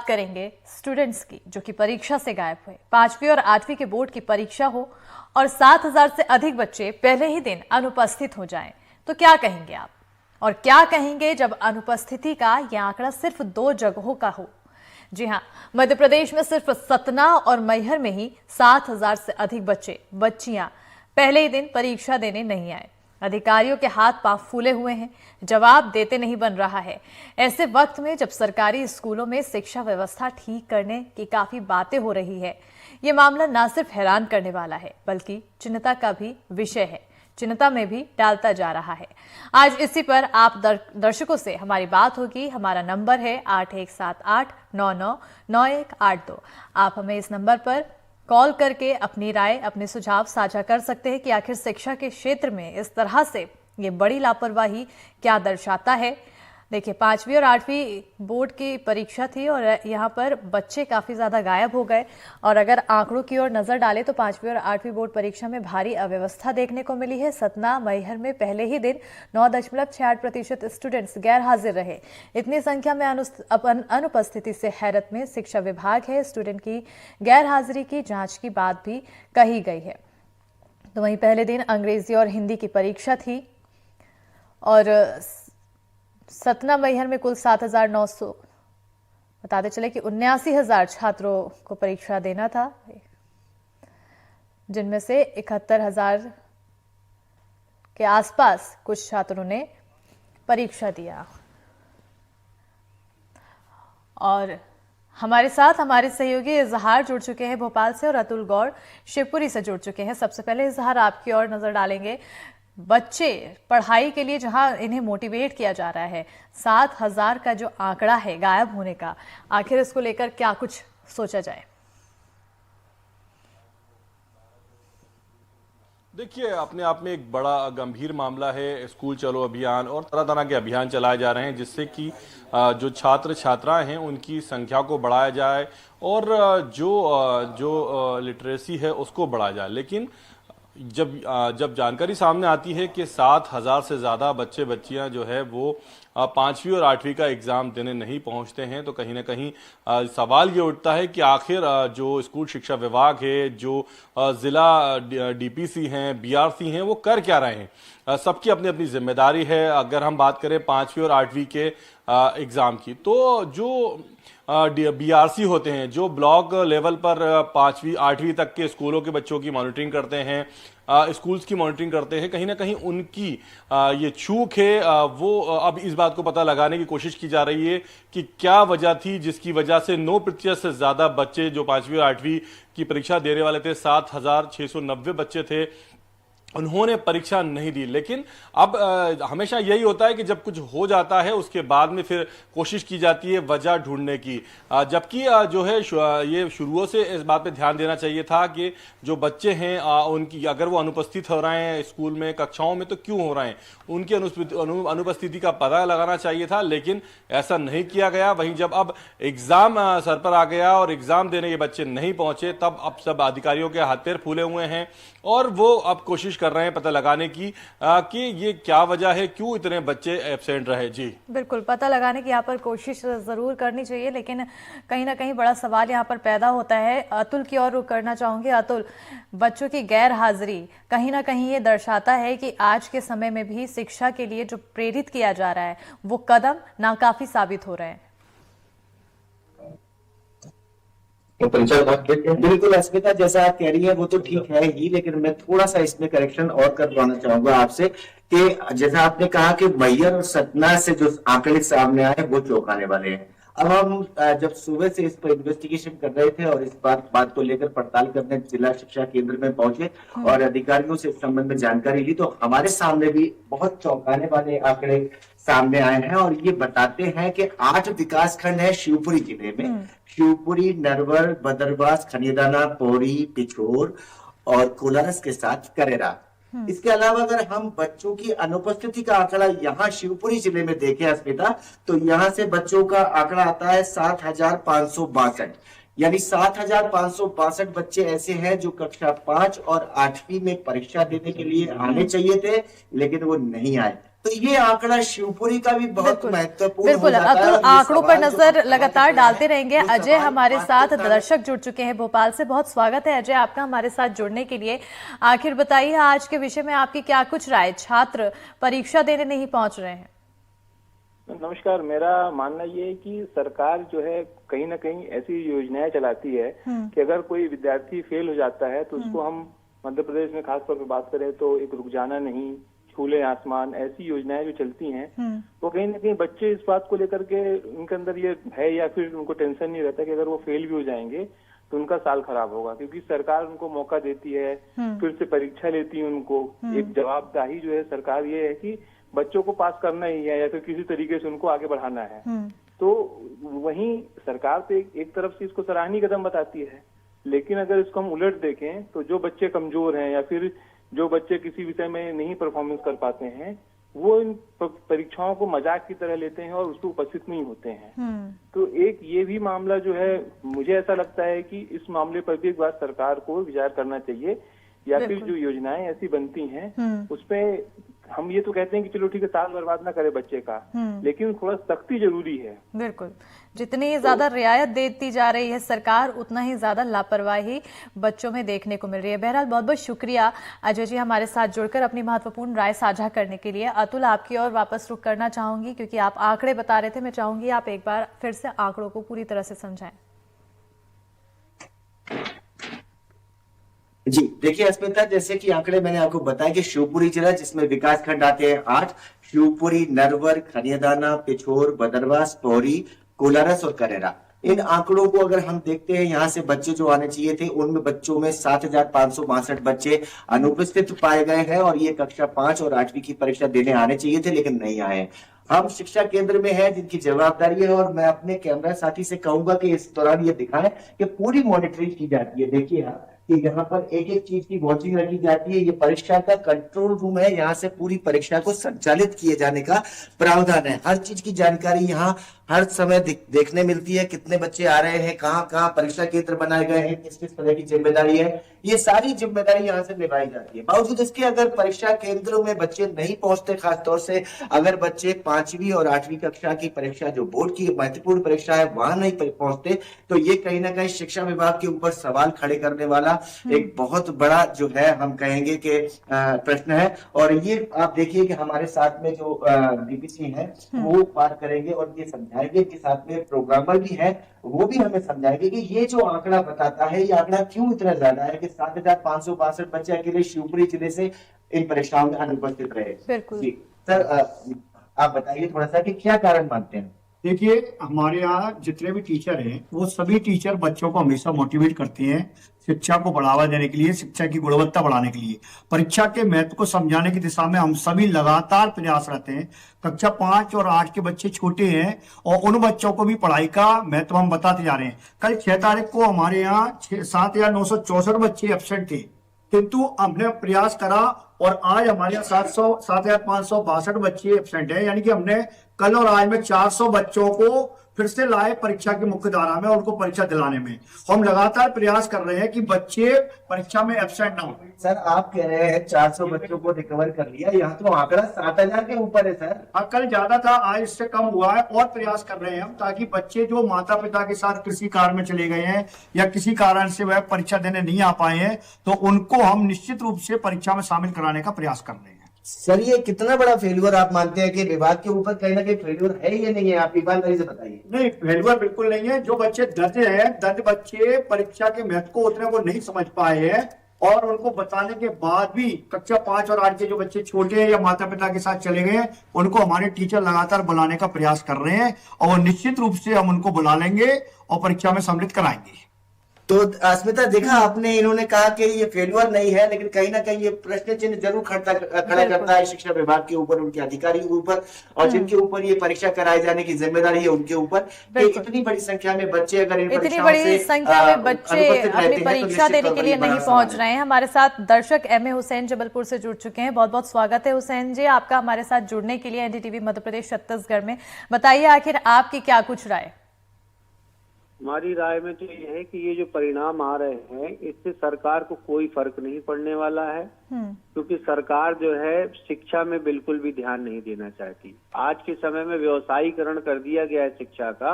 करेंगे स्टूडेंट्स की जो कि परीक्षा से गायब हुए। 5वीं और 8वीं के बोर्ड की परीक्षा हो और 7,000 से अधिक बच्चे पहले ही दिन अनुपस्थित हो जाएं, तो क्या कहेंगे आप? और क्या कहेंगे जब अनुपस्थिति का यह आंकड़ा सिर्फ 2 जगहों का हो? जी हां, मध्य प्रदेश में सिर्फ सतना और मैहर में ही 7,000 से अधिक बच्चे बच्चियां पहले ही दिन परीक्षा देने नहीं आए। अधिकारियों के हाथ पांव फूले हुए हैं, जवाब देते नहीं बन रहा है। ऐसे वक्त में जब सरकारी स्कूलों में शिक्षा व्यवस्था ठीक करने की काफी बातें हो रही है, ये मामला न सिर्फ हैरान करने वाला है बल्कि चिंता का भी विषय है, चिंता में भी डालता जा रहा है। आज इसी पर आप दर्शकों से हमारी बात होगी। हमारा नंबर है 8178999182। आप हमें इस नंबर पर कॉल करके अपनी राय, अपने सुझाव साझा कर सकते हैं कि आखिर शिक्षा के क्षेत्र में इस तरह से ये बड़ी लापरवाही क्या दर्शाता है। देखिए, 5वीं और 8वीं बोर्ड की परीक्षा थी और यहाँ पर बच्चे काफ़ी ज़्यादा गायब हो गए। और अगर आंकड़ों की ओर नज़र डालें तो 5वीं और 8वीं बोर्ड परीक्षा में भारी अव्यवस्था देखने को मिली है। सतना मैहर में पहले ही दिन 9.68% स्टूडेंट्स गैर हाजिर रहे। इतनी संख्या में अनुपस्थिति से हैरत में शिक्षा विभाग है। स्टूडेंट की गैर हाजिरी की जाँच की बात भी कही गई है। तो वहीं पहले दिन अंग्रेजी और हिंदी की परीक्षा थी और सतना मैहर में कुल 7,900, बताते चले कि 79,000 छात्रों को परीक्षा देना था, जिनमें से 71,000 के आसपास कुछ छात्रों ने परीक्षा दिया। और हमारे साथ हमारे सहयोगी इजहार जुड़ चुके हैं भोपाल से और अतुल गौर शिवपुरी से जुड़ चुके हैं। सबसे पहले इजहार, आपकी ओर नजर डालेंगे। बच्चे पढ़ाई के लिए जहां इन्हें मोटिवेट किया जा रहा है, 7,000 का जो आंकड़ा है गायब होने का, आखिर इसको लेकर क्या कुछ सोचा जाए? देखिए, अपने आप में एक बड़ा गंभीर मामला है। स्कूल चलो अभियान और तरह तरह के अभियान चलाए जा रहे हैं जिससे कि जो छात्र छात्राएं हैं उनकी संख्या को बढ़ाया जाए और जो लिटरेसी है उसको बढ़ाया जाए। लेकिन जब जानकारी सामने आती है कि 7,000 से ज़्यादा बच्चे बच्चियां जो है वो 5वीं और 8वीं का एग्ज़ाम देने नहीं पहुंचते हैं, तो कहीं ना कहीं सवाल ये उठता है कि आखिर जो स्कूल शिक्षा विभाग है, जो ज़िला डीपीसी हैं, बीआरसी हैं, वो कर क्या रहे हैं। सबकी अपनी अपनी जिम्मेदारी है। अगर हम बात करें 5वीं और 8वीं के एग्ज़ाम की, तो जो बीआरसी होते हैं, जो ब्लॉक लेवल पर 5वीं 8वीं तक के स्कूलों के बच्चों की मॉनिटरिंग करते हैं, स्कूल्स की मॉनिटरिंग करते हैं, कहीं ना कहीं उनकी ये चूक है। वो अब इस बात को पता लगाने की कोशिश की जा रही है कि क्या वजह थी जिसकी वजह से 9% से ज्यादा बच्चे जो 5वीं और 8वीं की परीक्षा देने वाले थे, 7,690 बच्चे थे, उन्होंने परीक्षा नहीं दी। लेकिन अब हमेशा यही होता है कि जब कुछ हो जाता है उसके बाद में फिर कोशिश की जाती है वजह ढूंढने की, जबकि जो है ये शुरुओं से इस बात पे ध्यान देना चाहिए था कि जो बच्चे हैं उनकी अगर वो अनुपस्थित हो रहे हैं स्कूल में, कक्षाओं में, तो क्यों हो रहे हैं, उनकी अनुपस्थिति का पता लगाना चाहिए था। लेकिन ऐसा नहीं किया गया। वहीं जब अब एग्जाम सर पर आ गया और एग्जाम देने ये बच्चे नहीं पहुंचे, तब अब सब अधिकारियों के हाथ पैर फूले हुए हैं और वो अब कोशिश कर रहे हैं पता लगाने की कि ये क्या वजह है, क्यों इतने बच्चे एब्सेंट रहे। जी बिल्कुल, पता लगाने की यहाँ पर कोशिश जरूर करनी चाहिए, लेकिन कहीं ना कहीं बड़ा सवाल यहाँ पर पैदा होता है। अतुल की ओर रुख करना चाहूंगी। अतुल, बच्चों की गैर हाजिरी कहीं ना कहीं ये दर्शाता है कि आज के समय में भी शिक्षा के लिए जो प्रेरित किया जा रहा है वो कदम नाकाफी साबित हो रहे हैं। बिल्कुल अस्मिता, जैसा आप कह रही है वो तो ठीक है ही, लेकिन मैं थोड़ा सा इसमें करेक्शन और करवाना चाहूंगा आपसे कि जैसा आपने कहा कि मैहर और सतना से जो आंकड़े सामने आए वो चौंकाने वाले हैं। अब हम जब सुबह से इस पर इन्वेस्टिगेशन कर रहे थे और इस बात को लेकर पड़ताल करने जिला शिक्षा केंद्र में पहुंचे और अधिकारियों से इस संबंध में जानकारी ली, तो हमारे सामने भी बहुत चौंकाने वाले आंकड़े सामने आए हैं और ये बताते हैं कि 8 विकासखंड है शिवपुरी जिले में। शिवपुरी, नरवर, बदरवास, खनियादाना, पौड़ी, पिछोर और कोलारस के साथ करेरा। इसके अलावा अगर हम बच्चों की अनुपस्थिति का आंकड़ा यहाँ शिवपुरी जिले में देखें अस्मिता, तो यहाँ से बच्चों का आंकड़ा आता है 7,562, यानी 7,562 बच्चे ऐसे हैं जो कक्षा 5 और 8वीं में परीक्षा देने के लिए आने चाहिए थे, लेकिन वो नहीं आए। तो ये आंकड़ा शिवपुरी का भी बहुत बिल्कुल महत्वपूर्ण हो बिल्कुल जाता है। अतुल, और ये आंकड़ों पर सवाल जो नजर आपने लगातार किया डालते है, रहेंगे। वो अजय सवाल हमारे साथ वास्तविकता दर्शक जुड़ चुके हैं भोपाल से, बहुत स्वागत है अजय आपका हमारे साथ जुड़ने के लिए। आखिर बताइए आज के विषय में आपकी क्या कुछ राय, छात्र परीक्षा देने नहीं पहुंच रहे हैं? नमस्कार। मेरा मानना ये है कि सरकार जो है कहीं ना कहीं ऐसी योजनाएं चलाती है कि अगर कोई विद्यार्थी फेल हो जाता है तो उसको हम मध्य प्रदेश में खासतौर पर बात करें तो एक रुक जाना नहीं, छूले आसमान, ऐसी योजनाएं जो चलती हैं वो कहीं ना कहीं बच्चे इस बात को लेकर के उनके अंदर ये है या फिर उनको टेंशन नहीं रहता कि अगर वो फेल भी हो जाएंगे तो उनका साल खराब होगा, क्योंकि सरकार उनको मौका देती है, फिर से परीक्षा लेती है उनको। एक जवाबदेही जो है सरकार ये है कि बच्चों को पास करना ही है या फिर किसी तरीके से उनको आगे बढ़ाना है। तो वहीं सरकार तो एक तरफ से इसको सराहनीय कदम बताती है, लेकिन अगर इसको हम उलट देखें तो जो बच्चे कमजोर हैं या फिर जो बच्चे किसी विषय में नहीं परफॉर्मेंस कर पाते हैं वो इन परीक्षाओं को मजाक की तरह लेते हैं और उसको उपस्थित नहीं होते हैं। तो एक ये भी मामला जो है, मुझे ऐसा लगता है कि इस मामले पर भी एक बार सरकार को विचार करना चाहिए, या फिर जो योजनाएं ऐसी बनती हैं उसपे हम ये तो कहते हैं कि चलो ठीक है साल बर्बाद ना करे बच्चे का, लेकिन थोड़ा सख्ती जरूरी है। बिल्कुल, जितनी ज्यादा रियायत देती जा रही है सरकार उतना ही ज्यादा लापरवाही बच्चों में देखने को मिल रही है। बहरहाल बहुत बहुत शुक्रिया अजय जी हमारे साथ जुड़कर अपनी महत्वपूर्ण राय साझा करने के लिए। अतुल, आपकी ओर वापस रुख करना चाहूंगी क्योंकि आप आंकड़े बता रहे थे, मैं चाहूंगी आप एक बार फिर से आंकड़ों को पूरी तरह से समझाएं। जी देखिए अस्मिता, जैसे कि आंकड़े मैंने आपको बताया कि शिवपुरी जिला जिसमें विकास खंड आते हैं 8, शिवपुरी, नरवर, खनियादाना, पिछोर, बदरवास, पौरी, कोलारस और करेरा, इन आंकड़ों को अगर हम देखते हैं यहाँ से बच्चे जो आने चाहिए थे उनमें बच्चों में 7,562 बच्चे अनुपस्थित पाए गए हैं और ये कक्षा 5 और 8वीं की परीक्षा देने आने चाहिए थे लेकिन नहीं आए। हम शिक्षा केंद्र में है जिनकी जवाबदारी है और मैं अपने कैमरा साथी से कहूंगा कि इस दौरान ये दिखाएं कि पूरी मॉनिटरिंग की जाती है। देखिए कि यहाँ पर एक एक चीज की वॉचिंग रखी जाती है। ये परीक्षा का कंट्रोल रूम है, यहाँ से पूरी परीक्षा को संचालित किए जाने का प्रावधान है। हर चीज की जानकारी यहाँ हर समय देखने मिलती है, कितने बच्चे आ रहे हैं, कहाँ कहाँ परीक्षा केंद्र बनाए गए हैं, किस किस तरह की जिम्मेदारी है, ये सारी जिम्मेदारी यहाँ से निभाई जाती है। बावजूद इसके अगर परीक्षा केंद्रों में बच्चे नहीं पहुंचते, खासतौर से अगर बच्चे 5वीं और 8वीं कक्षा की परीक्षा जो बोर्ड की महत्वपूर्ण परीक्षा है वहां नहीं पहुंचते, तो ये कहीं ना कहीं शिक्षा विभाग के ऊपर सवाल खड़े करने वाला एक बहुत बड़ा जो है हम कहेंगे कि प्रश्न है। और ये आप देखिए कि हमारे साथ में जो डीपीसी है वो बात करेंगे और ये समझाएंगे कि साथ में प्रोग्रामर भी है, वो भी हमें समझाएंगे कि ये जो आंकड़ा बताता है ये आंकड़ा क्यों इतना ज्यादा है कि 7,562 बच्चे अकेले शिवपुरी जिले से इन परीक्षाओं में अनुपस्थित रहे। बिल्कुल जी सर, आप बताइए थोड़ा सा कि क्या कारण मानते हैं? देखिए हमारे यहाँ जितने भी टीचर हैं वो सभी टीचर बच्चों को हमेशा मोटिवेट करते हैं शिक्षा को बढ़ावा देने के लिए, शिक्षा की गुणवत्ता बढ़ाने के लिए। परीक्षा के महत्व को समझाने की दिशा में हम सभी लगातार प्रयासरत हैं। कक्षा 5 और 8 के बच्चे छोटे हैं और उन बच्चों को भी पढ़ाई का महत्व हम बताते जा रहे हैं। कल 6 तारीख को हमारे यहाँ 7,964 बच्चे एब्सेंट थे, किंतु हमने प्रयास करा और आज हमारे यहाँ 7,562 बच्चे एब्सेंट है, यानी कि हमने कल और आज में 400 बच्चों को फिर से लाए परीक्षा की मुख्य धारा में और उनको परीक्षा दिलाने में। हम लगातार प्रयास कर रहे हैं कि बच्चे परीक्षा में एब्सेंट ना हो। सर आप कह रहे हैं 400 बच्चों को रिकवर कर लिया, यहाँ तो आंकड़ा 7,000 के ऊपर है सर। कल ज्यादा था, आज इससे कम हुआ है और प्रयास कर रहे हैं हम ताकि बच्चे जो माता पिता के साथ किसी कारण में चले गए हैं या किसी कारण से वह परीक्षा देने नहीं आ पाए हैं तो उनको हम निश्चित रूप से परीक्षा में शामिल कराने का प्रयास कर रहे हैं। सर ये कितना बड़ा फेल्यूर आप मानते हैं कि विभाग के ऊपर कहीं ना कहीं फेल्यूर है या नहीं है? आप ईमानदारी से बताइए। नहीं, फेल्यूर बिल्कुल नहीं है। जो बच्चे दर्ज बच्चे परीक्षा के महत्व को उतने को नहीं समझ पाए हैं और उनको बताने के बाद भी कक्षा 5 और 8 के जो बच्चे छोटे हैं या माता पिता के साथ चले गए हैं उनको हमारे टीचर लगातार बुलाने का प्रयास कर रहे हैं और निश्चित रूप से हम उनको बुला लेंगे और परीक्षा में सम्मिलित कराएंगे। तो अस्मिता देखा आपने, इन्होंने कहा कि ये फेल्यूर नहीं है लेकिन कहीं ना कहीं ये प्रश्न चिन्ह जरूर खड़ा करता है शिक्षा विभाग के ऊपर, उनके अधिकारियों के ऊपर और जिनके ऊपर ये परीक्षा कराए जाने की जिम्मेदारी है उनके ऊपर। इतनी बड़ी संख्या में बच्चे अगर इतनी बड़ी संख्या में बच्चे अपनी परीक्षा देने के लिए नहीं पहुंच रहे हैं। हमारे साथ दर्शक एमए हुसैन जबलपुर से जुड़ चुके हैं। बहुत बहुत स्वागत है हुसैन जी आपका हमारे साथ जुड़ने के लिए एनडीटीवी मध्य प्रदेश छत्तीसगढ़ में। बताइए आखिर आपकी क्या कुछ राय? हमारी राय में तो ये है कि ये जो परिणाम आ रहे हैं इससे सरकार को कोई फर्क नहीं पड़ने वाला है, क्योंकि सरकार जो है शिक्षा में बिल्कुल भी ध्यान नहीं देना चाहती। आज के समय में व्यवसायीकरण कर दिया गया है शिक्षा का।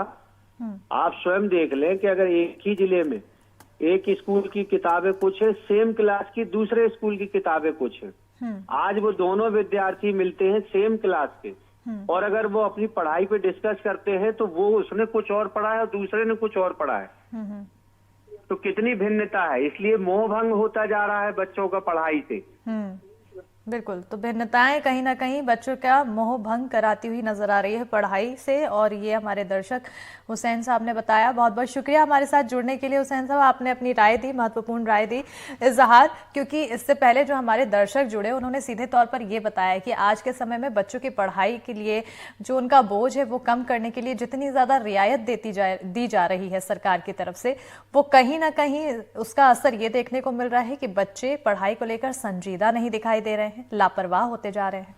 आप स्वयं देख लें कि अगर एक ही जिले में एक स्कूल की किताबें कुछ है, सेम क्लास की दूसरे स्कूल की किताबें कुछ है। आज वो दोनों विद्यार्थी मिलते हैं सेम क्लास के, और अगर वो अपनी पढ़ाई पे डिस्कस करते हैं तो वो उसने कुछ और पढ़ा है और दूसरे ने कुछ और पढ़ा है। तो कितनी भिन्नता है, इसलिए मोह भंग होता जा रहा है बच्चों का पढ़ाई से। बिल्कुल, तो भिन्नताएं कहीं ना कहीं बच्चों का मोह भंग कराती हुई नजर आ रही है पढ़ाई से, और ये हमारे दर्शक हुसैन साहब ने बताया। बहुत बहुत शुक्रिया हमारे साथ जुड़ने के लिए हुसैन साहब, आपने अपनी राय दी, महत्वपूर्ण राय दी इजहार, क्योंकि इससे पहले जो हमारे दर्शक जुड़े उन्होंने सीधे तौर पर ये बताया कि आज के समय में बच्चों की पढ़ाई के लिए जो उनका बोझ है वो कम करने के लिए जितनी ज़्यादा रियायत दी जा रही है सरकार की तरफ से, वो कहीं ना कहीं उसका असर ये देखने को मिल रहा है कि बच्चे पढ़ाई को लेकर संजीदा नहीं दिखाई दे रहे हैं, लापरवाह होते जा रहे हैं।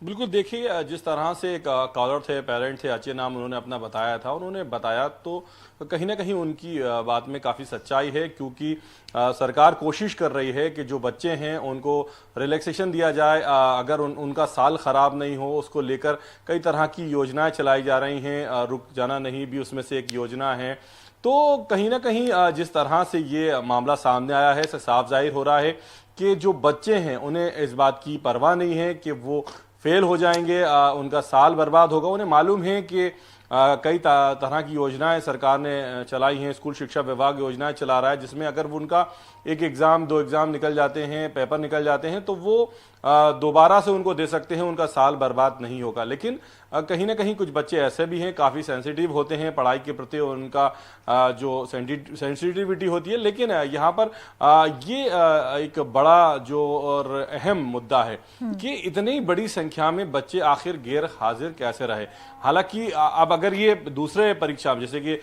बिल्कुल, देखिए जिस तरह से एक कॉलर थे, पेरेंट थे, अच्छे नाम उन्होंने अपना बताया था, उन्होंने बताया तो कहीं ना कहीं उनकी बात में काफ़ी सच्चाई है, क्योंकि सरकार कोशिश कर रही है कि जो बच्चे हैं उनको रिलैक्सेशन दिया जाए, अगर उनका साल ख़राब नहीं हो उसको लेकर कई तरह की योजनाएं चलाई जा रही हैं। रुक जाना नहीं भी उसमें से एक योजना है। तो कहीं ना कहीं जिस तरह से ये मामला सामने आया है, साफ जाहिर हो रहा है कि जो बच्चे हैं उन्हें इस बात की परवाह नहीं है कि वो फेल हो जाएंगे, उनका साल बर्बाद होगा। उन्हें मालूम है कि कई तरह की योजनाएं सरकार ने चलाई हैं, स्कूल शिक्षा विभाग योजनाएं चला रहा है, जिसमें अगर वो उनका एक एग्ज़ाम, दो एग्ज़ाम निकल जाते हैं, पेपर निकल जाते हैं, तो वो दोबारा से उनको दे सकते हैं, उनका साल बर्बाद नहीं होगा। लेकिन कहीं ना कहीं कुछ बच्चे ऐसे भी हैं, काफ़ी सेंसिटिव होते हैं पढ़ाई के प्रति, उनका जो सेंसिटिविटी होती है। लेकिन यहाँ पर ये एक बड़ा जो और अहम मुद्दा है कि इतनी बड़ी संख्या में बच्चे आखिर गैर हाजिर कैसे रहे। हालांकि अब अगर ये दूसरे परीक्षा, जैसे कि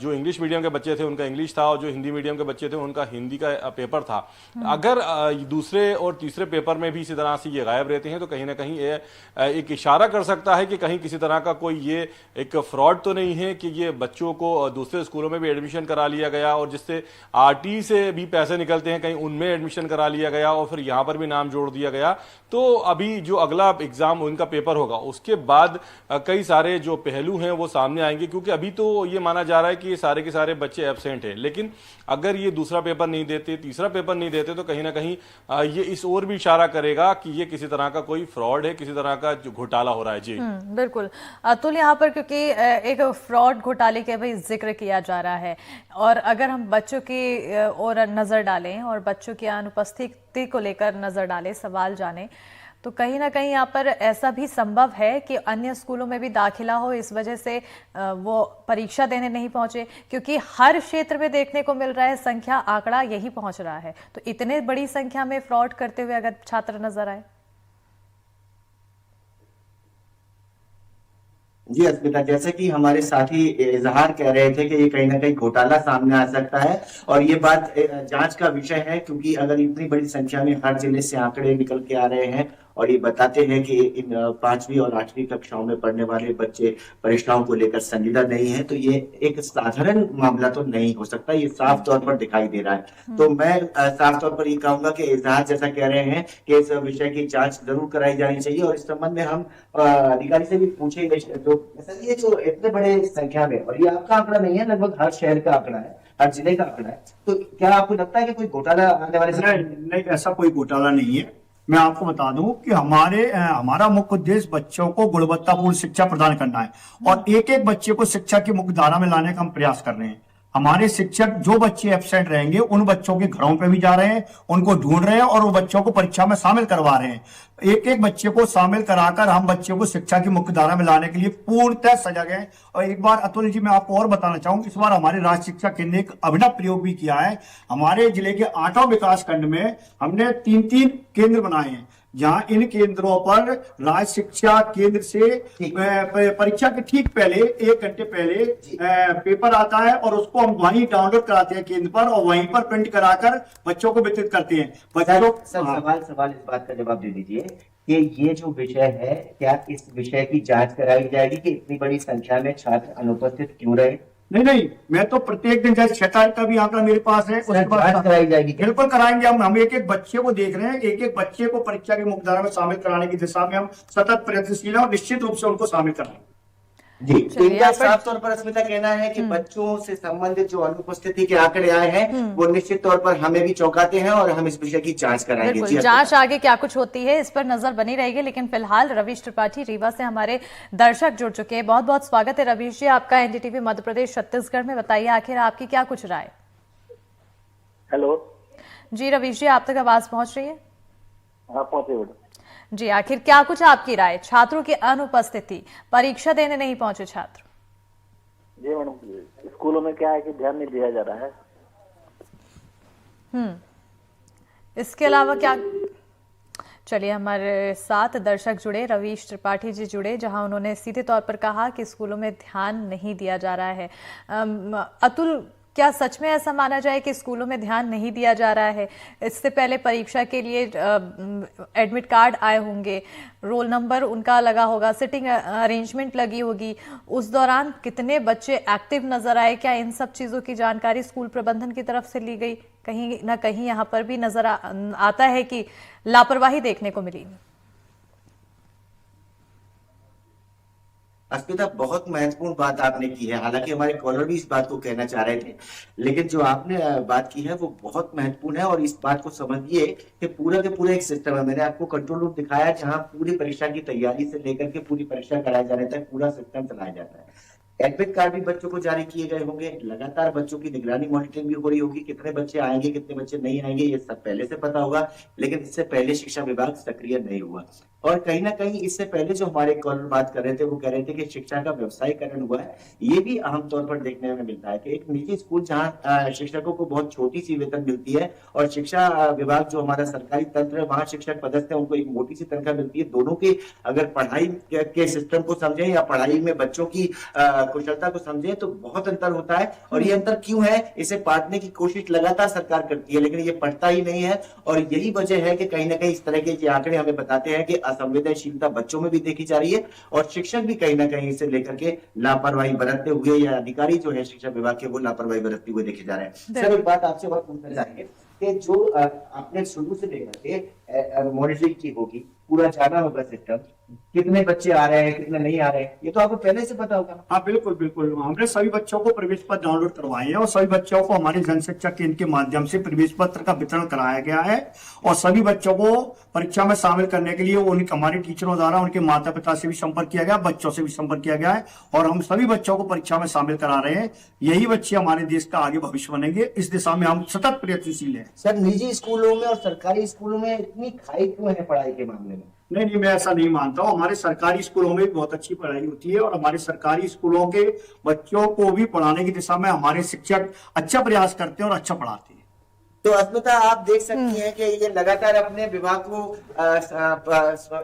जो इंग्लिश मीडियम के बच्चे थे उनका इंग्लिश था, और जो हिंदी मीडियम के बच्चे थे उनका हिंदी का पेपर था, अगर दूसरे और तीसरे पेपर में भी इसी तरह से ये गायब रहते हैं तो कहीं ना कहीं ये एक इशारा कर सकता है कि कहीं किसी तरह का कोई ये एक फ्रॉड तो नहीं है कि ये बच्चों को दूसरे स्कूलों में भी एडमिशन करा लिया गया, और जिससे आरटी से भी पैसे निकलते हैं कहीं उनमें एडमिशन करा लिया गया और फिर यहाँ पर भी नाम जोड़ दिया गया। तो अभी जो अगला एग्जाम उनका पेपर होगा उसके बाद कई सारे जो पहलू हैं वो सामने आएंगे, क्योंकि अभी तो ये माना जा रहा है कि ये सारे के सारे बच्चे एब्सेंट हैं। लेकिन अगर ये दूसरा पेपर नहीं देते, तीसरा पेपर नहीं देते, तो कहीं ना कहीं ये इस ओर भी इशारा करेगा कि ये किसी तरह का कोई फ्रॉड है, किसी तरह का जो घोटाला हो रहा है। जी बिल्कुल अतुल, यहाँ पर क्योंकि एक फ्रॉड घोटाले का भी जिक्र किया जा रहा है, और अगर हम बच्चों की ओर नजर डालें और बच्चों की अनुपस्थिति को लेकर नजर डालें, सवाल जाने, तो कहीं ना कहीं यहाँ पर ऐसा भी संभव है कि अन्य स्कूलों में भी दाखिला हो, इस वजह से वो परीक्षा देने नहीं पहुंचे, क्योंकि हर क्षेत्र में देखने को मिल रहा है संख्या, आंकड़ा यही पहुंच रहा है। तो इतने बड़ी संख्या में फ्रॉड करते हुए अगर छात्र नजर आए। जी अस्मिता, जैसे कि हमारे साथी इजहार कह रहे थे कि ये कहीं ना कहीं घोटाला सामने आ सकता है, और ये बात जांच का विषय है, क्योंकि अगर इतनी बड़ी संख्या में हर जिले से आंकड़े निकल के आ रहे हैं और ये बताते हैं कि इन 5वीं और 8वीं कक्षाओं में पढ़ने वाले बच्चे परीक्षाओं को लेकर संजीदा नहीं है, तो ये एक साधारण मामला तो नहीं हो सकता, ये साफ तौर पर दिखाई दे रहा है। तो मैं साफ तौर पर ये कहूंगा कि इजहार जैसा कह रहे हैं कि इस विषय की जांच जरूर कराई जानी चाहिए, और इस संबंध में हम अधिकारी से भी पूछेंगे। तो ये जो इतने बड़े संख्या में, और ये आपका आंकड़ा नहीं है, लगभग हर शहर का आंकड़ा है, हर जिले का आंकड़ा है, तो क्या आपको लगता है कि कोई घोटाला आने वाले समय? नहीं, ऐसा कोई घोटाला नहीं है। मैं आपको बता दूं कि हमारा मुख्य उद्देश्य बच्चों को गुणवत्तापूर्ण शिक्षा प्रदान करना है, और एक एक बच्चे को शिक्षा की मुख्य धारा में लाने का हम प्रयास कर रहे हैं। हमारे शिक्षक जो बच्चे एब्सेंट रहेंगे उन बच्चों के घरों पे भी जा रहे हैं, उनको ढूंढ रहे हैं और वो बच्चों को परीक्षा में शामिल करवा रहे हैं। एक एक बच्चे को शामिल कराकर हम बच्चों को शिक्षा की मुख्य धारा में लाने के लिए पूर्णतः सजग हैं। और एक बार अतुल जी, मैं आपको और बताना चाहूंगा, इस बार हमारे राज्य शिक्षा केंद्र ने एक अभिनव प्रयोग भी किया है। हमारे जिले के 8 विकास खंड में हमने 3-3 केंद्र बनाए हैं, जहां इन केंद्रों पर राज्य शिक्षा केंद्र से परीक्षा के ठीक पहले 1 घंटे पहले पेपर आता है, और उसको हम वहीं डाउनलोड कराते हैं केंद्र पर, और वहीं पर प्रिंट कराकर बच्चों को वितरित करते हैं। सवाल इस बात का जवाब दे दीजिए कि ये जो विषय है, क्या इस विषय की जांच कराई जाएगी कि इतनी बड़ी संख्या में छात्र अनुपस्थित क्यों रहे? नहीं नहीं, मैं तो प्रत्येक दिन, जैसे 6 तारीख का भी आंकड़ा मेरे पास है, उसके बाद जांच कराई जाएगी क्या? बिल्कुल कराएंगे। हम एक एक बच्चे को देख रहे हैं, एक एक बच्चे को परीक्षा की मुख्यधारा में शामिल कराने की दिशा में हम सतत प्रयत्नशील हैं और निश्चित रूप से उनको शामिल कराएंगे। जी, तो चलिए, इनका आप पर- साफ तौर पर अस्मिता कहना है कि बच्चों से संबंधित जो अनुपस्थिति के आंकड़े आए हैं वो निश्चित तौर पर हमें भी चौंकाते हैं और हम इस विषय की जांच कराएंगे। बिल्कुल, जी, जांच आगे क्या कुछ होती है इस पर नजर बनी रहेगी। लेकिन फिलहाल रवीश त्रिपाठी रीवा से हमारे दर्शक जुड़ चुके हैं। बहुत बहुत स्वागत है रवीश जी आपका एनडीटीवी मध्य प्रदेश छत्तीसगढ़ में। बताइए आखिर आपकी क्या कुछ राय? हेलो जी रवीश जी, आप तक आवाज पहुंच रही है? आप पहुंचे बेटा। जी, आखिर क्या कुछ आपकी राय? छात्रों की अनुपस्थिति, परीक्षा देने नहीं पहुंचे छात्र। जी मैडम, स्कूलों में क्या है कि ध्यान नहीं दिया जा रहा है। इसके अलावा क्या? चलिए, हमारे साथ दर्शक जुड़े, रवीश त्रिपाठी जी जुड़े, जहां उन्होंने सीधे तौर पर कहा कि स्कूलों में ध्यान नहीं दिया जा रहा है। अतुल, क्या सच में ऐसा माना जाए कि स्कूलों में ध्यान नहीं दिया जा रहा है? इससे पहले परीक्षा के लिए एडमिट कार्ड आए होंगे, रोल नंबर उनका लगा होगा, सिटिंग अरेंजमेंट लगी होगी, उस दौरान कितने बच्चे एक्टिव नजर आए? क्या इन सब चीज़ों की जानकारी स्कूल प्रबंधन की तरफ से ली गई? कहीं ना कहीं यहाँ पर भी नजर आता है कि लापरवाही देखने को मिली। अस्मिता, बहुत महत्वपूर्ण बात आपने की है। हालांकि हमारे कॉलर भी इस बात को कहना चाह रहे थे, लेकिन जो आपने बात की है वो बहुत महत्वपूर्ण है। और इस बात को समझिए कि पूरा के पूरा एक सिस्टम है। मैंने आपको कंट्रोल रूम दिखाया जहां पूरी परीक्षा की तैयारी से लेकर के पूरी परीक्षा कराए जाने तक पूरा सिस्टम चलाया जाता है। एडमिट कार्ड भी बच्चों को जारी किए गए होंगे, लगातार बच्चों की निगरानी मॉनिटरिंग भी हो रही होगी, कितने बच्चे आएंगे कितने बच्चे नहीं आएंगे ये सब पहले से पता होगा। लेकिन इससे पहले शिक्षा विभाग सक्रिय नहीं हुआ। और कहीं ना कहीं इससे पहले जो हमारे कॉलर बात कर रहे थे वो कह रहे थे कि शिक्षा का व्यवसायीकरण हुआ है। ये भी अहम तौर पर देखने में मिलता है कि एक निजी स्कूल जहाँ शिक्षकों को बहुत छोटी सी वेतन मिलती है और शिक्षा विभाग जो हमारा सरकारी तंत्र है वहां शिक्षक पदस्थ है उनको एक मोटी सी तनख्वाह मिलती है। दोनों की अगर पढ़ाई के सिस्टम को समझे या पढ़ाई में बच्चों की कुशलता को समझे तो बहुत अंतर होता है। और ये अंतर क्यों है, इसे पाटने की कोशिश लगातार सरकार करती है लेकिन ये पढ़ता ही नहीं है। और यही वजह है कि कहीं ना कहीं इस तरह के आंकड़े हमें बताते हैं कि असंवेदनशीलता बच्चों में भी देखी जा रही है और शिक्षक भी कहीं ना कहीं इसे लेकर के लापरवाही बरतते हुए या अधिकारी जो है शिक्षा विभाग के वो लापरवाही बरतते हुए देखे जा रहे हैं। सर, एक बात आपसे और पूछना चाहेंगे कि जो आपने शुरू से लेकर के मॉनिटरिंग की होगी, पूरा जाना होगा सिस्टम, कितने बच्चे आ रहे हैं कितने नहीं आ रहे हैं, ये तो आपको पहले से पता होगा। हाँ बिल्कुल बिल्कुल, हमने सभी बच्चों को प्रवेश पत्र डाउनलोड करवाए हैं और सभी बच्चों को हमारे जनशिक्षा केंद्र के माध्यम से प्रवेश पत्र का वितरण कराया गया है। और सभी बच्चों को परीक्षा में शामिल करने के लिए उनके हमारे टीचरों द्वारा उनके माता पिता से भी संपर्क किया गया, बच्चों से भी संपर्क किया गया है और हम सभी बच्चों को परीक्षा में शामिल करा रहे हैं। यही बच्चे हमारे देश का आगे भविष्य बनेंगे, इस दिशा में हम सतत प्रयत्नशील हैं। सर, निजी स्कूलों में और सरकारी स्कूलों में इतनी खाई क्यों है पढ़ाई के मामले में? नहीं, मैं ऐसा नहीं मानता हूँ। हमारे सरकारी स्कूलों में बहुत अच्छी पढ़ाई होती है और हमारे सरकारी स्कूलों के बच्चों को भी पढ़ाने की दिशा में हमारे शिक्षक अच्छा प्रयास करते हैं और अच्छा पढ़ाते हैं। तो अस्मिता, आप देख सकती हैं कि ये लगातार अपने विभाग को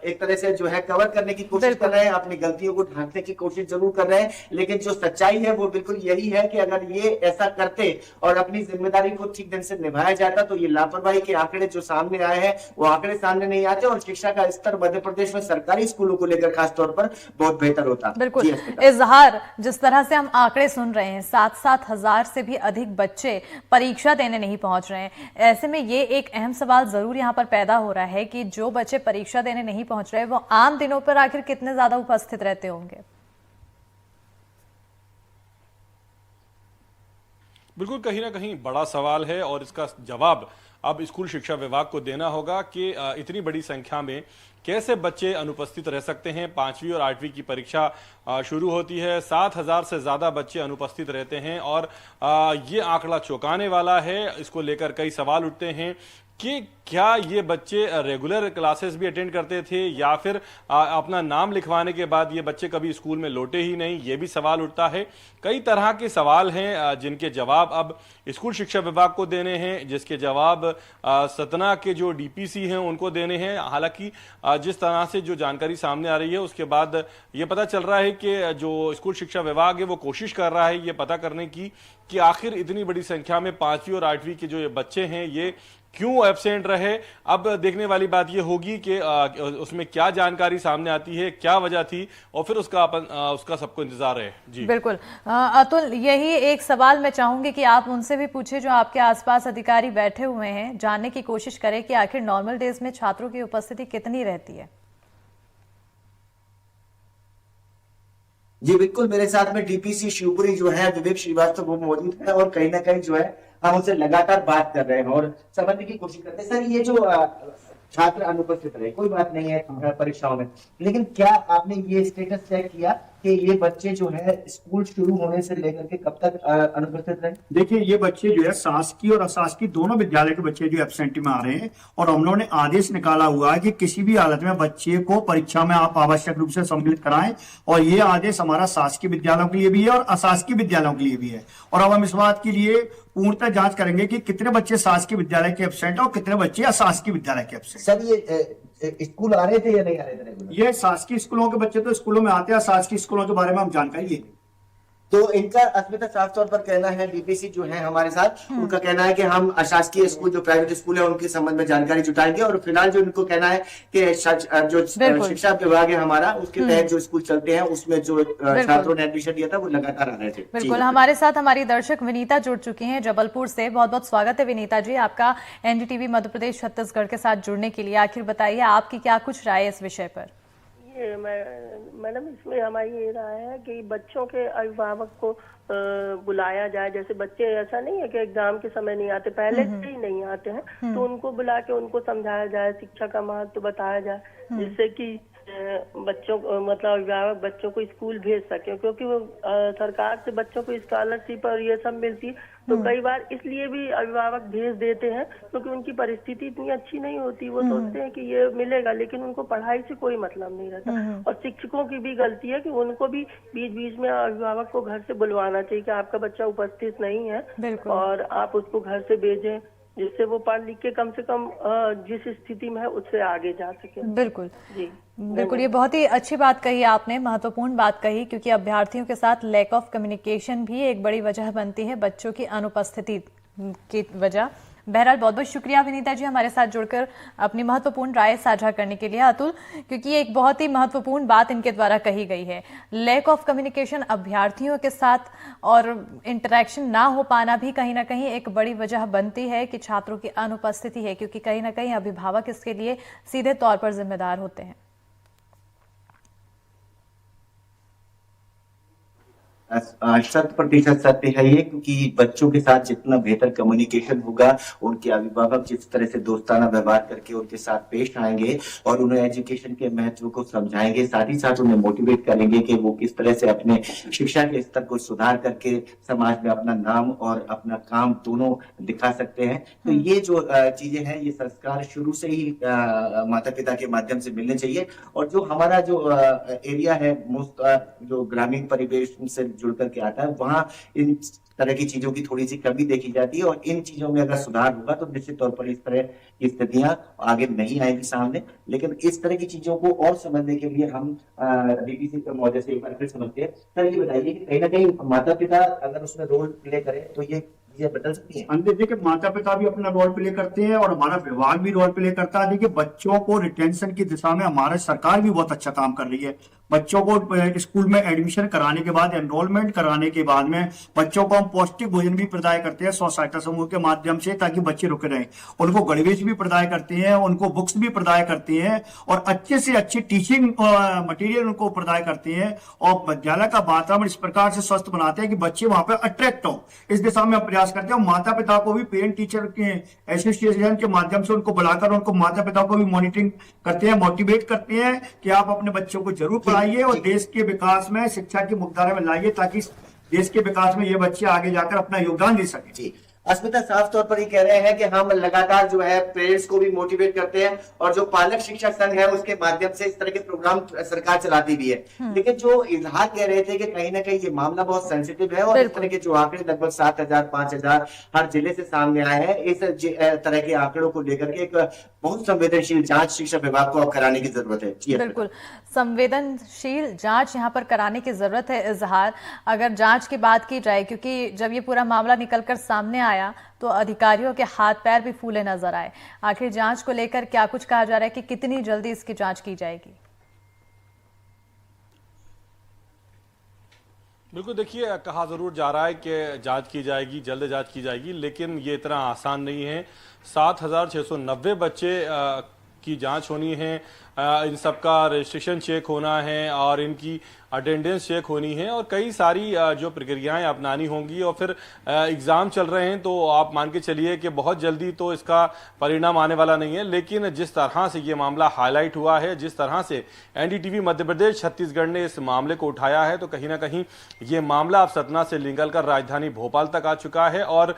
एक तरह से जो है कवर करने की कोशिश कर रहे हैं, अपनी गलतियों को ढांकने की कोशिश जरूर कर रहे हैं। लेकिन जो सच्चाई है वो बिल्कुल यही है कि अगर ये ऐसा करते और अपनी जिम्मेदारी को ठीक ढंग से निभाया जाता तो ये लापरवाही के आंकड़े जो सामने आए हैं वो आंकड़े सामने नहीं आते और शिक्षा का स्तर मध्य प्रदेश में सरकारी स्कूलों को लेकर खासतौर पर बहुत बेहतर होता। बिल्कुल इजहार, जिस तरह से हम आंकड़े सुन रहे हैं, 7-7 हजार से भी अधिक बच्चे परीक्षा देने नहीं पहुंच रहे हैं। ऐसे में ये एक अहम सवाल जरूर यहाँ पर पैदा हो रहा है कि जो बच्चे परीक्षा देने नहीं पहुंच रहे वो आम दिनों पर आखिर कितने ज्यादा उपस्थित रहते होंगे। बिल्कुल, कहीं ना कहीं बड़ा सवाल है और इसका जवाब अब स्कूल शिक्षा विभाग को देना होगा कि इतनी बड़ी संख्या में कैसे बच्चे अनुपस्थित रह सकते हैं। 5वीं और 8वीं की परीक्षा शुरू होती है, 7,000 से ज़्यादा बच्चे अनुपस्थित रहते हैं और ये आंकड़ा चौंकाने वाला है। इसको लेकर कई सवाल उठते हैं कि क्या ये बच्चे रेगुलर क्लासेस भी अटेंड करते थे या फिर अपना नाम लिखवाने के बाद ये बच्चे कभी स्कूल में लौटे ही नहीं, ये भी सवाल उठता है। कई तरह के सवाल हैं जिनके जवाब अब स्कूल शिक्षा विभाग को देने हैं, जिसके जवाब सतना के जो डीपीसी हैं उनको देने हैं। हालांकि जिस तरह से जो जानकारी सामने आ रही है उसके बाद ये पता चल रहा है कि जो स्कूल शिक्षा विभाग है वो कोशिश कर रहा है ये पता करने की कि आखिर इतनी बड़ी संख्या में 5वीं और 8वीं के जो ये बच्चे हैं ये क्यों एब्सेंट रहे। अब देखने वाली बात ये होगी कि उसमें क्या जानकारी सामने आती है, क्या वजह थी, और फिर उसका सबको इंतजार है। जी बिल्कुल। अतुल, यही एक सवाल मैं चाहूंगी कि आप उनसे भी पूछे जो आपके आसपास अधिकारी बैठे हुए हैं, जानने की कोशिश करें कि आखिर नॉर्मल डेज में छात्रों की उपस्थिति कितनी रहती है। जी बिल्कुल, मेरे साथ में डीपीसी शिवपुरी जो है विवेक श्रीवास्तव वो मौजूद है और कहीं ना कहीं जो है हम उनसे लगातार बात कर रहे हैं और समझने की कोशिश करते हैं। सर, ये जो छात्र अनुपस्थित रहे, कोई बात नहीं है परीक्षाओं में, लेकिन क्या आपने ये स्टेटस चेक किया कि ये बच्चे जो है स्कूल शुरू होने से लेकर के कब तक अनुपस्थित रहे? देखिए, ये बच्चे जो है शासकीय और अशासकीय दोनों विद्यालय के बच्चे जो एब्सेंटी में आ रहे हैं और हम लोगों ने आदेश निकाला हुआ है कि किसी भी हालत में बच्चे को परीक्षा में आप आवश्यक रूप से सम्मिलित कराएं। और ये आदेश हमारा शासकीय विद्यालयों के लिए भी है और अशासकीय विद्यालयों के लिए भी है। और अब हम इस बात के लिए पूर्णतः जांच करेंगे कि कितने बच्चे शासकीय विद्यालय के एब्सेंट और कितने बच्चे अशासकीय विद्यालय के एब्सेंट। सर, ये स्कूल आ रहे थे या नहीं आ रहे थे? ये शासकीय स्कूलों के बच्चे तो स्कूलों में आते हैं, शासकीय स्कूलों के बारे में हम जानकारी लेंगे। तो इनका अस्मिता साफ तौर पर कहना है, डीपीसी जो है हमारे साथ, उनका कहना है कि हम अशासकीय स्कूल जो प्राइवेट स्कूल है उनके संबंध में जानकारी जुटाएंगे। और फिलहाल जो इनको कहना है कि जो शिक्षा विभाग है हमारा, उसके तहत जो स्कूल चलते हैं उसमें जो छात्रों ने एडमिशन लिया था वो लगातार आ रहे थे। बिल्कुल, हमारे साथ हमारी दर्शक विनीता जुड़ चुकी हैं जबलपुर से। बहुत बहुत स्वागत है विनीता जी आपका एनडीटीवी मध्य प्रदेश छत्तीसगढ़ के साथ जुड़ने के लिए। आखिर बताइए आपकी क्या कुछ राय है इस विषय पर? मैडम, इसमें हमारी ये राय है कि बच्चों के अभिभावक को बुलाया जाए। जैसे बच्चे ऐसा नहीं है कि एग्जाम के समय नहीं आते, पहले से ही नहीं आते हैं, तो उनको बुला के उनको समझाया जाए, शिक्षा का महत्व बताया जाए, जिससे कि बच्चों मतलब अभिभावक बच्चों को स्कूल भेज सके। क्योंकि वो सरकार से बच्चों को स्कॉलरशिप और ये सब मिलती है, तो कई बार इसलिए भी अभिभावक भेज देते हैं क्योंकि उनकी परिस्थिति इतनी अच्छी नहीं होती। वो सोचते हैं कि ये मिलेगा, लेकिन उनको पढ़ाई से कोई मतलब नहीं रहता। और शिक्षकों की भी गलती है कि उनको भी बीच बीच में अभिभावक को घर से बुलवाना चाहिए कि आपका बच्चा उपस्थित नहीं है और आप उसको घर से भेजें, जिससे वो पढ़ लिख के कम से कम जिस स्थिति में है उससे आगे जा सके। बिल्कुल जी बिल्कुल, ये बहुत ही अच्छी बात कही आपने, महत्वपूर्ण बात कही, क्योंकि अभ्यर्थियों के साथ लैक ऑफ कम्युनिकेशन भी एक बड़ी वजह बनती है बच्चों की अनुपस्थिति की वजह। बहरहाल बहुत बहुत शुक्रिया विनीता जी हमारे साथ जुड़कर अपनी महत्वपूर्ण राय साझा करने के लिए। अतुल, क्योंकि ये एक बहुत ही महत्वपूर्ण बात इनके द्वारा कही गई है, लैक ऑफ कम्युनिकेशन अभ्यर्थियों के साथ और इंटरेक्शन ना हो पाना भी कहीं ना कहीं एक बड़ी वजह बनती है कि छात्रों की अनुपस्थिति है, क्योंकि कहीं ना कहीं अभिभावक इसके लिए सीधे तौर पर जिम्मेदार होते हैं। 100% सत्य है ये, क्योंकि बच्चों के साथ जितना बेहतर कम्युनिकेशन होगा, उनके अभिभावक जिस तरह से दोस्ताना व्यवहार करके उनके साथ पेश आएंगे और उन्हें एजुकेशन के महत्व को समझाएंगे, साथ ही साथ उन्हें मोटिवेट करेंगे कि वो किस तरह से अपने शिक्षा के स्तर को सुधार करके समाज में अपना नाम और अपना काम दोनों दिखा सकते हैं। तो ये जो चीजें हैं, ये संस्कार शुरू से ही माता पिता के माध्यम से मिलने चाहिए। और जो हमारा जो एरिया है, जो ग्रामीण परिवेश से जुड़ करके आता है, वहां इन तरह की चीजों की थोड़ी सी कमी देखी जाती है। और इन चीजों में अगर सुधार होगा तो निश्चित तौर पर इस तरह की स्थितियां आगे नहीं आएगी सामने। लेकिन इस तरह की चीजों को और समझने के लिए हम डीपीसी महोदय से एक बार फिर समझते हैं। सर, ये बताइए कि कहीं ना कहीं माता पिता अगर उसमें रोल प्ले करें तो ये बदल सकती है? देखिए, माता पिता भी अपना रोल प्ले करते हैं और हमारा विभाग भी रोल प्ले करता है। देखिए, बच्चों को रिटेंशन की दिशा में हमारी सरकार भी बहुत अच्छा काम कर रही है। बच्चों को स्कूल में एडमिशन कराने के बाद, एनरोलमेंट कराने के बाद में बच्चों को हम पौष्टिक भोजन भी प्रदान करते हैं स्व सहायता समूह के माध्यम से, ताकि बच्चे रुके रहें। उनको गणवेश भी प्रदान करते हैं, उनको बुक्स भी प्रदान करते हैं और अच्छे से अच्छी टीचिंग मटेरियल उनको प्रदान करते हैं और विद्यालय का वातावरण इस प्रकार से स्वस्थ बनाते हैं कि बच्चे वहां पर अट्रैक्ट हो। इस दिशा में प्रयास करते हैं। माता पिता को भी पेरेंट टीचर के एसोसिएशन के माध्यम से उनको बुलाकर उनको माता पिता को भी मॉनिटरिंग करते हैं, मोटिवेट करते हैं कि आप अपने बच्चों को जरूर पढ़ाइए और देश के विकास में शिक्षा की मुख्यधारा में लाइए, ताकि देश के विकास में ये बच्चे आगे जाकर अपना योगदान दे सके। जी, अस्मिता साफ तौर पर ये कह रहे हैं कि हम लगातार जो है पेरेंट्स को भी मोटिवेट करते हैं और जो पालक शिक्षक संघ है उसके माध्यम से इस तरह के प्रोग्राम सरकार चलाती भी है। लेकिन जो इजहार कह रहे थे कि कहीं ना कहीं ये मामला बहुत सेंसिटिव है और इस तरह के जो आंकड़े लगभग 7,000 5,000 हर जिले से सामने आए हैं, इस तरह के आंकड़ों को लेकर के एक बहुत संवेदनशील जांच शिक्षा विभाग को अब कराने की जरूरत है। बिल्कुल, संवेदनशील जांच यहाँ पर कराने की जरूरत है। इजहार अगर जांच की बात की जाए, क्योंकि जब ये पूरा मामला निकलकर सामने आया तो अधिकारियों के हाथ पैर भी फूले नजर आए। आखिर जांच को लेकर क्या कुछ कहा जा रहा है कि कितनी जल्दी इसकी जांच की जाएगी? बिल्कुल, देखिए कहा ज़रूर जा रहा है कि जांच की जाएगी, जल्द जांच की जाएगी, लेकिन ये इतना आसान नहीं है। 7,690 बच्चे की जांच होनी है, इन सबका रजिस्ट्रेशन चेक होना है और इनकी अटेंडेंस चेक होनी है और कई सारी जो प्रक्रियाएं अपनानी होंगी और फिर एग्ज़ाम चल रहे हैं तो आप मान के चलिए कि बहुत जल्दी तो इसका परिणाम आने वाला नहीं है। लेकिन जिस तरह से ये मामला हाईलाइट हुआ है, जिस तरह से एनडीटीवी मध्य प्रदेश छत्तीसगढ़ ने इस मामले को उठाया है, तो कहीं ना कहीं ये मामला अब सतना से निकल कर राजधानी भोपाल तक आ चुका है और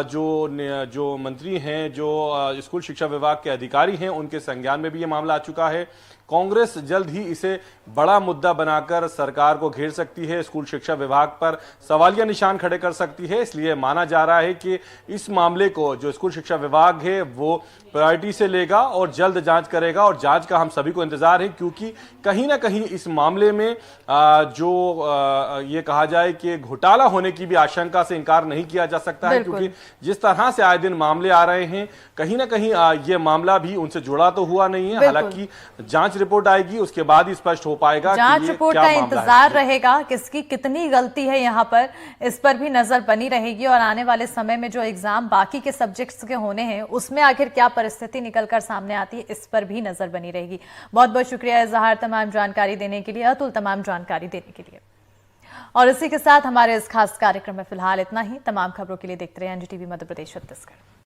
जो मंत्री हैं, जो स्कूल शिक्षा विभाग के अधिकारी हैं, उनके संज्ञान में भी ये मामला आ चुका है। कांग्रेस जल्द ही इसे बड़ा मुद्दा बनाकर सरकार को घेर सकती है, स्कूल शिक्षा विभाग पर सवालिया निशान खड़े कर सकती है। इसलिए माना जा रहा है कि इस मामले को जो स्कूल शिक्षा विभाग है वो प्रायोरिटी से लेगा और जल्द जांच करेगा और जांच का हम सभी को इंतजार है, क्योंकि कहीं ना कहीं इस मामले में ये कहा जाए कि घोटाला होने की भी आशंका से इनकार नहीं किया जा सकता है, क्योंकि जिस तरह से आए दिन मामले आ रहे हैं, कहीं ना कहीं ये मामला भी उनसे जुड़ा तो हुआ नहीं है। हालांकि जांच रिपोर्ट आएगी, उसके बाद ही स्पष्ट हो पाएगा जांच रिपोर्ट का इंतजार रहेगा। किसकी कितनी गलती है यहाँ पर, इस पर भी नजर बनी रहेगी और आने वाले समय में जो एग्जाम बाकी के सब्जेक्ट्स के होने हैं उसमें आखिर क्या परिस्थिति निकलकर सामने आती है, इस पर भी नजर बनी रहेगी। बहुत बहुत शुक्रिया इजहार तमाम जानकारी देने के लिए, अतुल तमाम जानकारी देने के लिए। और इसी के साथ हमारे इस खास कार्यक्रम में फिलहाल इतना ही। तमाम खबरों के लिए देखते रहिए एनडीटीवी मध्य प्रदेश छत्तीसगढ़।